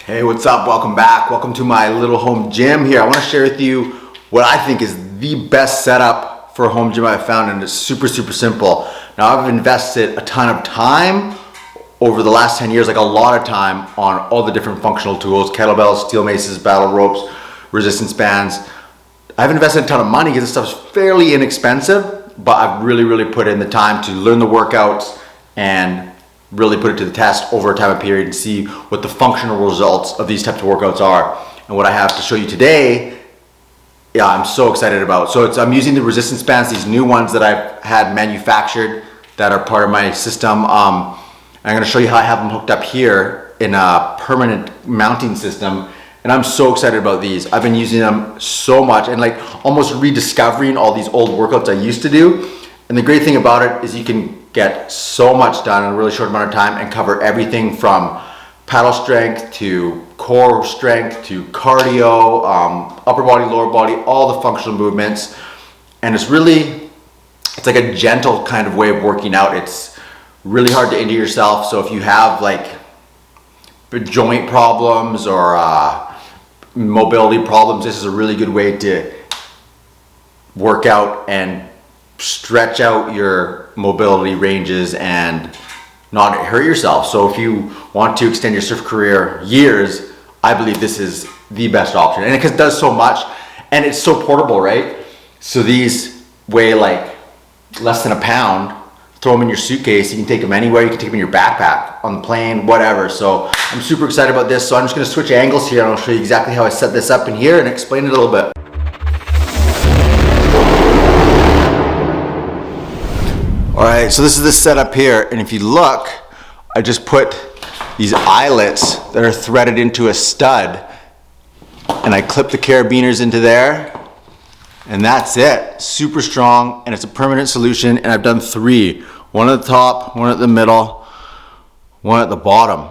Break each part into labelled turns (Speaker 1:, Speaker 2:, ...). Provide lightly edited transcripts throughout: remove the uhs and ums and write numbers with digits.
Speaker 1: Hey, what's up? Welcome back. Welcome to my little home gym here. I want to share with you what I think is the best setup for a home gym I've found, and it's super simple. Now, I've invested a ton of time over the last 10 years, like a lot of time, on all the different functional tools, kettlebells, steel maces, battle ropes, resistance bands. I've invested a ton of money because this stuff's fairly inexpensive, but I've really put in the time to learn the workouts and really put it to the test over a time period and see what the functional results of these types of workouts are. And what I have to show you today, I'm so excited about. So I'm using the resistance bands, these new ones that I've had manufactured that are part of my system. I'm gonna show you how I have them hooked up here in a permanent mounting system. And I'm so excited about these. I've been using them so much and like almost rediscovering all these old workouts I used to do. And the great thing about it is you can get so much done in a really short amount of time and cover everything from paddle strength to core strength to cardio, upper body, lower body, all the functional movements. And it's like a gentle kind of way of working out. It's really hard to injure yourself. So if you have like joint problems or mobility problems, this is a really good way to work out and stretch out your mobility ranges and not hurt yourself. So if you want to extend your surf career years, I believe this is the best option. And it does so much and it's so portable, right? So these weigh like less than a pound. Throw them in your suitcase. You can take them anywhere. You can take them in your backpack, on the plane, whatever. So I'm super excited about this. So I'm just gonna switch angles here and I'll show you exactly how I set this up in here and explain it a little bit. All right, so this is the setup here, and if you look, I just put these eyelets that are threaded into a stud, and I clip the carabiners into there, and that's it. Super strong, and it's a permanent solution, and I've done 3. One at the top, one at the middle, one at the bottom.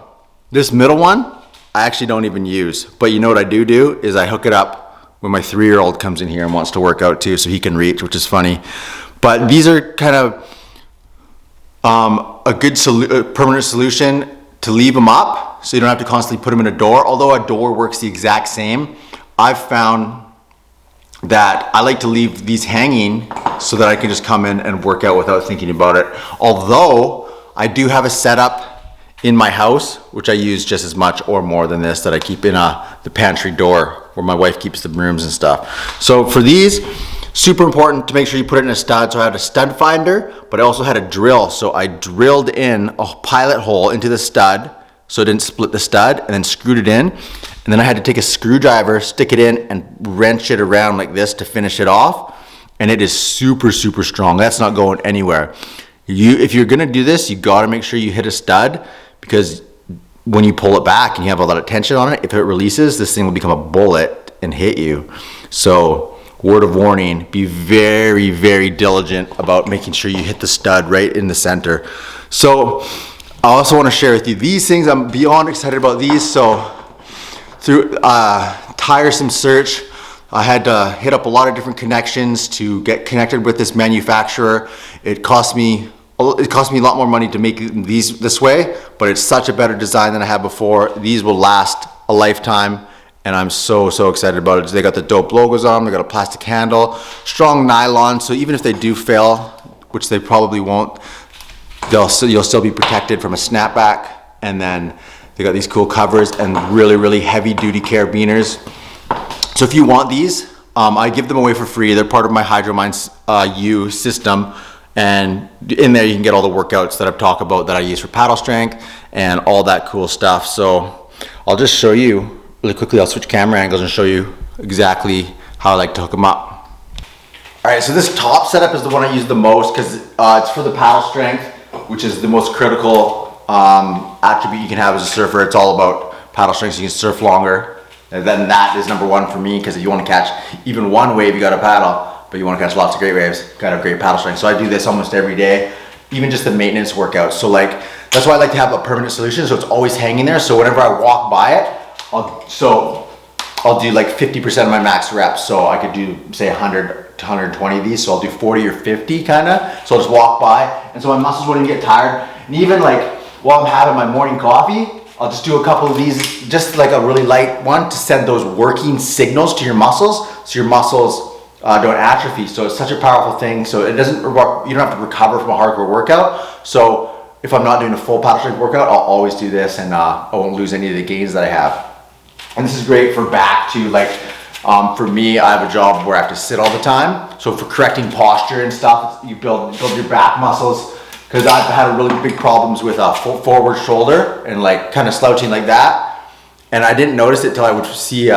Speaker 1: This middle one, I actually don't even use, but you know what I do is I hook it up when my 3-year-old comes in here and wants to work out too, so he can reach, which is funny. But these are kind of a good permanent solution to leave them up so you don't have to constantly put them in a door. Although a door works the exact same, I've found that I like to leave these hanging so that I can just come in and work out without thinking about it. Although I do have a setup in my house, which I use just as much or more than this, that I keep in the pantry door where my wife keeps the brooms and stuff. So for these, super important to make sure you put it in a stud. So I had a stud finder, but I also had a drill. So I drilled in a pilot hole into the stud so it didn't split the stud, and then screwed it in. And then I had to take a screwdriver, stick it in, and wrench it around like this to finish it off. And it is super strong. That's not going anywhere. If you're gonna do this, you gotta make sure you hit a stud, because when you pull it back and you have a lot of tension on it, if it releases, this thing will become a bullet and hit you. So word of warning, be very diligent about making sure you hit the stud right in the center. So I also want to share with you these things. I'm beyond excited about these. So through tiresome search, I had to hit up a lot of different connections to get connected with this manufacturer. It cost me a lot more money to make these this way, but it's such a better design than I had before. These will last a lifetime. And I'm so excited about it. They got the dope logos on them, they got a plastic handle, strong nylon, so even if they do fail, which they probably won't, you'll still be protected from a snapback. And then they got these cool covers and really heavy duty carabiners. So if you want these, I give them away for free. They're part of my HydroMind U system. And in there you can get all the workouts that I've talked about that I use for paddle strength and all that cool stuff. So I'll just show you really quickly. I'll switch camera angles and show you exactly how I like to hook them up. All right, so this top setup is the one I use the most because it's for the paddle strength, which is the most critical attribute you can have as a surfer. It's all about paddle strength, so you can surf longer. And then that is number 1 for me, because if you want to catch even one wave, you got to paddle, but you want to catch lots of great waves, got to have great paddle strength. So I do this almost every day, even just the maintenance workouts. So like, that's why I like to have a permanent solution, so it's always hanging there. So whenever I walk by it, I'll do like 50% of my max reps. So I could do say 100 to 120 of these. So I'll do 40 or 50 kind of. So I'll just walk by. And so my muscles wouldn't get tired. And even like while I'm having my morning coffee, I'll just do a couple of these, just like a really light one to send those working signals to your muscles, so your muscles don't atrophy. So it's such a powerful thing. So it doesn't, you don't have to recover from a hardcore workout. So if I'm not doing a full paddle strength workout, I'll always do this, and I won't lose any of the gains that I have. And this is great for back too. Like for me, I have a job where I have to sit all the time. So for correcting posture and stuff, you build your back muscles. Because I've had really big problems with a forward shoulder and like kind of slouching like that. And I didn't notice it till I would see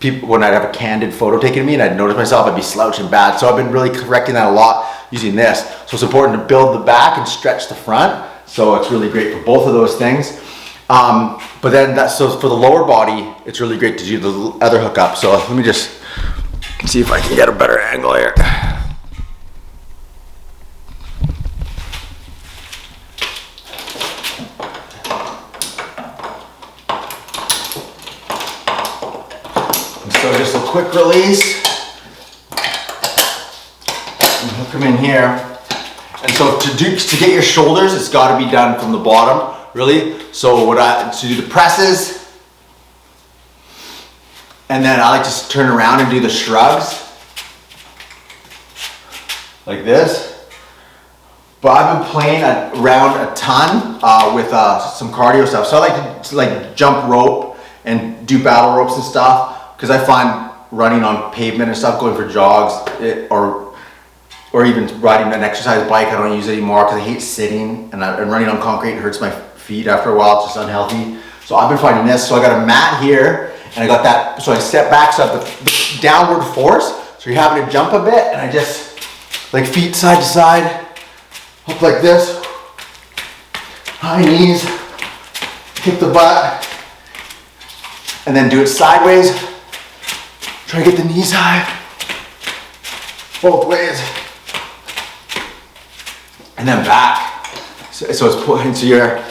Speaker 1: people when I'd have a candid photo taken of me, and I'd notice myself, I'd be slouching bad. So I've been really correcting that a lot using this. So it's important to build the back and stretch the front. So it's really great for both of those things. But then so for the lower body, it's really great to do the other hookup. So let me just see if I can get a better angle here. So just a quick release, and hook them in here. And so to get your shoulders, it's got to be done from the bottom, really. So to do the presses, and then I like to turn around and do the shrugs, like this. But I've been playing around a ton with some cardio stuff. So I like to jump rope and do battle ropes and stuff. Because I find running on pavement and stuff, going for jogs, or even riding an exercise bike, I don't use it anymore because I hate sitting, and running on concrete hurts my feet after a while. It's just unhealthy. So I've been finding this. So I got a mat here, and I got that. So I step back, so I have the downward force. So you're having to jump a bit, and I just like feet side to side, up like this, high knees, kick the butt, and then do it sideways. Try to get the knees high, both ways, and then back. So it's put into your,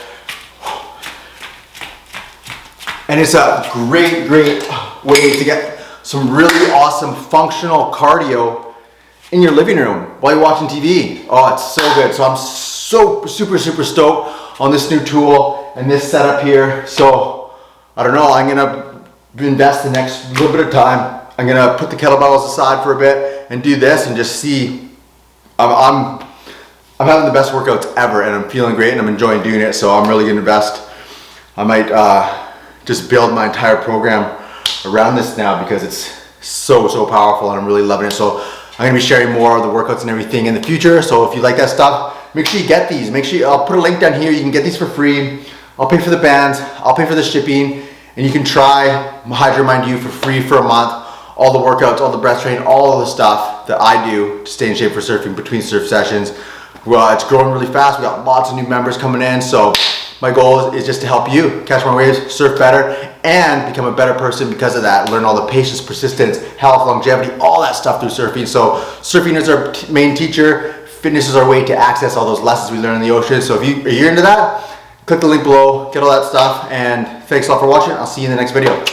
Speaker 1: and it's a great way to get some really awesome functional cardio in your living room while you're watching TV. Oh, it's so good. So I'm so super stoked on this new tool and this setup here. So I don't know, I'm gonna invest the next little bit of time. I'm gonna put the kettlebells aside for a bit and do this and just see. I'm having the best workouts ever, and I'm feeling great, and I'm enjoying doing it. So I'm really gonna invest. I might just build my entire program around this now because it's so powerful, and I'm really loving it. So I'm gonna be sharing more of the workouts and everything in the future. So if you like that stuff, make sure you get these. Make sure I'll put a link down here. You can get these for free. I'll pay for the bands. I'll pay for the shipping, and you can try HydroMind U for free for a month. All the workouts, all the breath training, all of the stuff that I do to stay in shape for surfing between surf sessions. Well, it's growing really fast. We got lots of new members coming in. So my goal is just to help you catch more waves, surf better, and become a better person because of that. Learn all the patience, persistence, health, longevity, all that stuff through surfing. So surfing is our main teacher. Fitness is our way to access all those lessons we learn in the ocean. So if you're into that, click the link below, get all that stuff, and thanks a lot for watching. I'll see you in the next video.